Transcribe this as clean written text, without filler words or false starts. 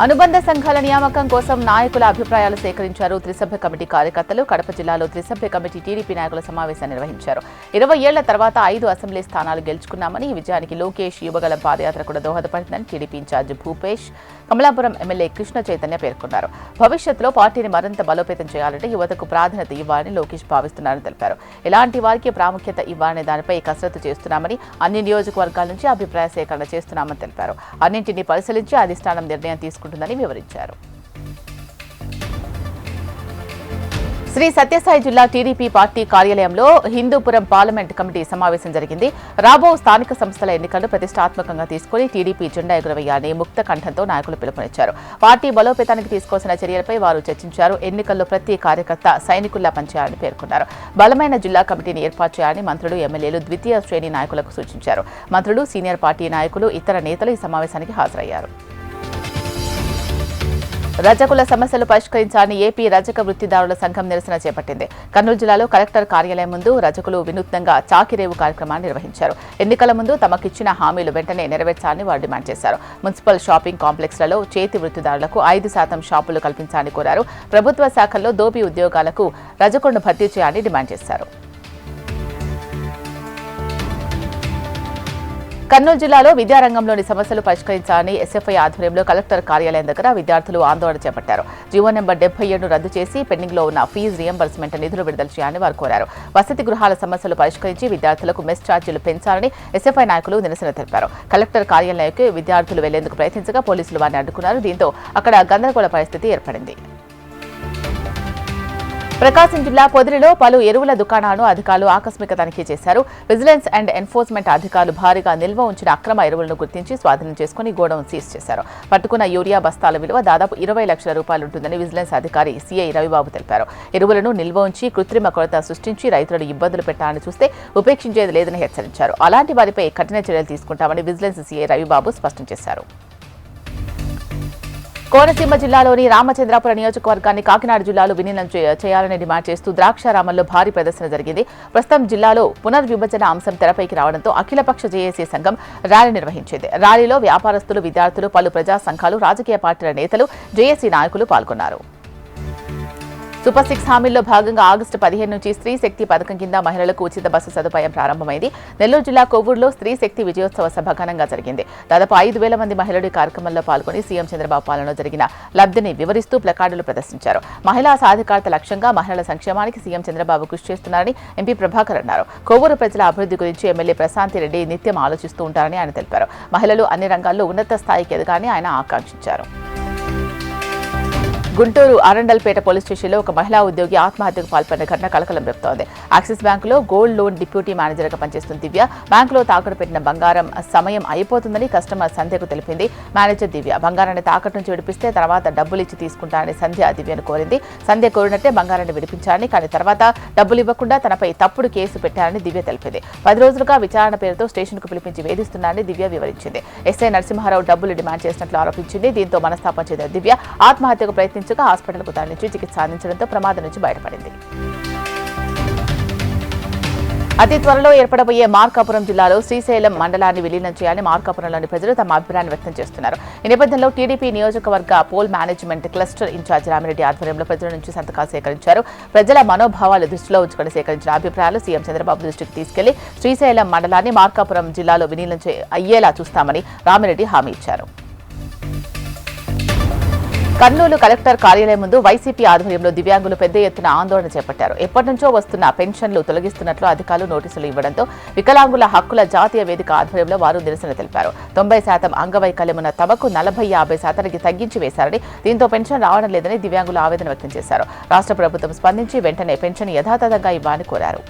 అనుబంధ సంఘాల నియామకం కోసం నాయకుల అభిప్రాయాలు సేకరించారు త్రిసభ్య కమిటీ కార్యకర్తలు. కడప జిల్లాలో త్రిసభ్య కమిటీ టీడీపీ నాయకుల సమావేశాన్ని నిర్వహించారు. 20 ఏళ్ల తర్వాత 5 అసెంబ్లీ స్థానాలు గెలుచుకున్నామని, ఈ విజయానికి లోకేష్ యువగలం పాదయాత్ర కూడా దోహదపడిందని TDP in charge Bhupesh, Kamalapuram MLA Krishna Chaitanya పేర్కొన్నారు. భవిష్యత్తులో పార్టీని మరింత బలోపేతం చేయాలంటే యువతకు ప్రాధాన్యత ఇవ్వాలని లోకేష్ భావిస్తున్నారని తెలిపారు. ఎలాంటి వారికి ప్రాముఖ్యత ఇవ్వాలనే దానిపై కసరత్తు చేస్తున్నామని, అన్ని నియోజకవర్గాల నుంచి అభిప్రాయ సేకరణ చేస్తున్నామని తెలిపారు. అన్నింటినీ పరిశీలించి అధిష్టానం నిర్ణయం తీసుకుంటుందని వివరించారు. శ్రీ సత్యసాయి జిల్లా టీడీపీ పార్టీ కార్యాలయంలో హిందూపురం పార్లమెంట్ కమిటీ సమావేశం జరిగింది. రాబో స్థానిక సంస్థల ఎన్నికలను ప్రతిష్టాత్మకంగా తీసుకుని టీడీపీ జెండా ఎగురవేయాలని ముక్త కంఠంతో నాయకులు పిలుపునిచ్చారు. పార్టీ బలోపేతానికి తీసుకోవాల్సిన చర్యలపై వారు చర్చించారు. ఎన్నికల్లో ప్రతి కార్యకర్త సైనికుల్లా పనిచేయాలని పేర్కొన్నారు. బలమైన జిల్లా కమిటీని ఏర్పాటు చేయాలని మంత్రులు, ఎమ్మెల్యేలు, ద్వితీయ శ్రేణి నాయకులకు సూచించారు. మంత్రులు, సీనియర్ పార్టీ నాయకులు, ఇతర నేతలు ఈ సమావేశానికి హాజరయ్యారు. రజకుల సమస్యలు పరిష్కరించాలని ఏపీ రజక వృత్తిదారుల సంఘం నిరసన చేపట్టింది. కర్నూలు జిల్లాలో కలెక్టర్ కార్యాలయం ముందు రజకులు వినూత్నంగా చాకిరేవు కార్యక్రమాన్ని నిర్వహించారు. ఎన్నికల ముందు తమకిచ్చిన హామీలు వెంటనే నెరవేర్చాలని వారు డిమాండ్ చేశారు. మున్సిపల్ షాపింగ్ కాంప్లెక్స్లలో చేతి వృత్తిదారులకు 5% షాపులు కల్పించాలని కోరారు. ప్రభుత్వ శాఖల్లో దోపీ ఉద్యోగాలకు రజకులను భర్తీ చేయాలని డిమాండ్ చేశారు. కర్నూలు జిల్లాలో విద్యారంగంలోని సమస్యలు పరిష్కరించాలని ఎస్ఎఫ్ఐ ఆధ్వర్యంలో కలెక్టర్ కార్యాలయం దగ్గర విద్యార్థులు ఆందోళన చేపట్టారు. జీవో నెంబర్ 77ను రద్దు చేసి పెండింగ్లో ఉన్న ఫీజు రియంబర్స్మెంట్ నిధులు విడుదల చేయాలని వారు కోరారు. వసతి గృహాల సమస్యలు పరిష్కరించి విద్యార్థులకు మెస్ ఛార్జీలు పెంచాలని ఎస్ఎఫ్ఐ నాయకులు నిరసన తెలిపారు. కలెక్టర్ కార్యాలయానికి విద్యార్థులు వెళ్లేందుకు ప్రయత్నించగా పోలీసులు వారిని అడ్డుకున్నారు. దీంతో అక్కడ గందరగోళ పరిస్థితి ఏర్పడింది. ప్రకాశం జిల్లా పొదిలిలో పలు ఎరువుల దుకాణాలను అధికారులు ఆకస్మిక తనిఖీ చేశారు. విజిలెన్స్ అండ్ ఎన్ఫోర్స్మెంట్ అధికారులు భారీగా నిల్వ ఉంచిన అక్రమ ఎరువులను గుర్తించి స్వాధీనం చేసుకుని గోడౌన్ సీజ్ చేశారు. పట్టుకున్న యూరియా బస్తాల విలువ దాదాపు 20 లక్షల రూపాయలు ఉంటుందని విజిలెన్స్ అధికారి సిఐ రవిబాబు తెలిపారు. ఎరువులను నిల్వ ఉంచి కృత్రిమ కొరత సృష్టించి రైతులను ఇబ్బందులు పెట్టాలని చూస్తే ఉపేక్షించేది లేదని హెచ్చరించారు. అలాంటి వారిపై కఠిన చర్యలు తీసుకుంటామని విజిలెన్స్ సిఐ రవిబాబు స్పష్టం చేశారు. కోనసీమ జిల్లాలోని రామచంద్రాపురం నియోజకవర్గాన్ని కాకినాడ జిల్లాలో విలీనం చేయాలని డిమాండ్ చేస్తూ ద్రాక్షారామంలో భారీ ప్రదర్శన జరిగింది. ప్రస్తుతం జిల్లాలో పునర్విభజన అంశం తెరపైకి రావడంతో అఖిలపక్ష జేఏసీ సంఘం ర్యాలీ నిర్వహించింది. ర్యాలీలో వ్యాపారస్తులు, విద్యార్థులు, పలు ప్రజా సంఘాలు, రాజకీయ పార్టీల నేతలు, జేఏసీ నాయకులు పాల్గొన్నారు. సూపర్ 6 హామీల్లో భాగంగా ఆగస్టు 15 నుంచి స్త్రీ శక్తి పథకం కింద మహిళలకు ఉచిత బస్సు సదుపాయం ప్రారంభమైంది. నెల్లూరు జిల్లా కొవ్వూరులో స్త్రీ శక్తి విజయోత్సవ సభ ఘనంగా జరిగింది. దాదాపు 5,000 మంది మహిళలు ఈ కార్యక్రమంలో పాల్గొని సీఎం చంద్రబాబు పాలనలో జరిగిన లబ్ధిని వివరిస్తూ ప్లకార్డులు ప్రదర్శించారు. మహిళా సాధికారత లక్ష్యంగా మహిళల సంక్షేమానికి సీఎం చంద్రబాబు కృషి చేస్తున్నారని ఎంపీ ప్రభాకర్ అన్నారు. కొవ్వూరు ప్రజల అభివృద్ధి గురించి ఎమ్మెల్యే ప్రశాంతి రెడ్డి నిత్యం ఆలోచిస్తూ ఉంటారని ఆయన తెలిపారు. మహిళలు అన్ని రంగాల్లో ఉన్నత స్థాయికి ఎదగాలని ఆయన ఆకాంక్షించారు. గుంటూరు అరండల్పేట పోలీస్ స్టేషన్లో ఒక మహిళా ఉద్యోగి ఆత్మహత్యకు పాల్పడిన ఘటన కలకలం రేపుతోంది. యాక్సిస్ బ్యాంకులో గోల్డ్ లోన్ డిప్యూటీ మేనేజర్గా పనిచేస్తున్న దివ్య బ్యాంకులో తాకట్టు పెట్టిన బంగారం సమయం అయిపోతుందని కస్టమర్ సంధ్యకు తెలిపింది. మేనేజర్ దివ్య బంగారాన్ని తాకట్టు నుంచి విడిపిస్తే తర్వాత డబ్బులు ఇచ్చి తీసుకుంటానని సంధ్య దివ్యను కోరింది. సంధ్య కోరినట్టే బంగారాన్ని విడిపించాలని, కానీ తర్వాత డబ్బులు ఇవ్వకుండా తనపై తప్పుడు కేసు పెట్టారని దివ్య తెలిపింది. 10 రోజులుగా విచారణ పేరుతో స్టేషన్కు పిలిపించి వేధిస్తున్నారని దివ్య వివరించింది. ఎస్ఐ నరసింహారావు డబ్బులు డిమాండ్ చేసినట్లు ఆరోపించింది. దీంతో మనస్తాపం చెందిన దివ్య ఆత్మహత్యకు ప్రయత్నించగా హాస్పిటల్కు తరలించి చికిత్స అందించడంతో ప్రమాదం నుంచి బయటపడింది. అతి త్వరలో ఏర్పడబోయే మార్కాపురం జిల్లాలో శ్రీశైలం మండలాన్ని విలీనం చేయాలని మార్కాపురంలోని ప్రజలు తమ అభిప్రాయాన్ని వ్యక్తం చేస్తున్నారు. ఈ నేపథ్యంలో టీడీపీ నియోజకవర్గ poll management cluster incharge Ramireddy ఆధ్వర్యంలో ప్రజల నుంచి సంతకాలు సేకరించారు. ప్రజల మనోభావాలు దృష్టిలో ఉంచుకొని సేకరించిన అభిప్రాయాలు సీఎం చంద్రబాబు దృష్టికి తీసుకెళ్లి శ్రీశైలం మండలాన్ని మార్కాపురం జిల్లాలో విలీనం అయ్యేలా చూస్తామని రామిరెడ్డి హామీ ఇచ్చారు. కర్నూలు కలెక్టర్ కార్యాలయం ముందు వైసీపీ ఆధ్వర్యంలో దివ్యాంగులు పెద్ద ఎత్తున ఆందోళన చేపట్టారు. ఎప్పటి నుంచో వస్తున్న పెన్షన్లు తొలగిస్తున్నట్లు అధికారులు నోటీసులు ఇవ్వడంతో వికలాంగుల హక్కుల జాతీయ వేదిక ఆధ్వర్యంలో వారు నిరసన తెలిపారు. 90% అంగవైకల్యం ఉన్న తమకు 40-50% తగ్గించి వేశారని, దీంతో పెన్షన్ రావడం లేదని దివ్యాంగులు ఆవేదన వ్యక్తం చేశారు. రాష్ట్ర ప్రభుత్వం స్పందించి వెంటనే పెన్షన్ యథాతథంగా ఇవ్వాలని కోరారు.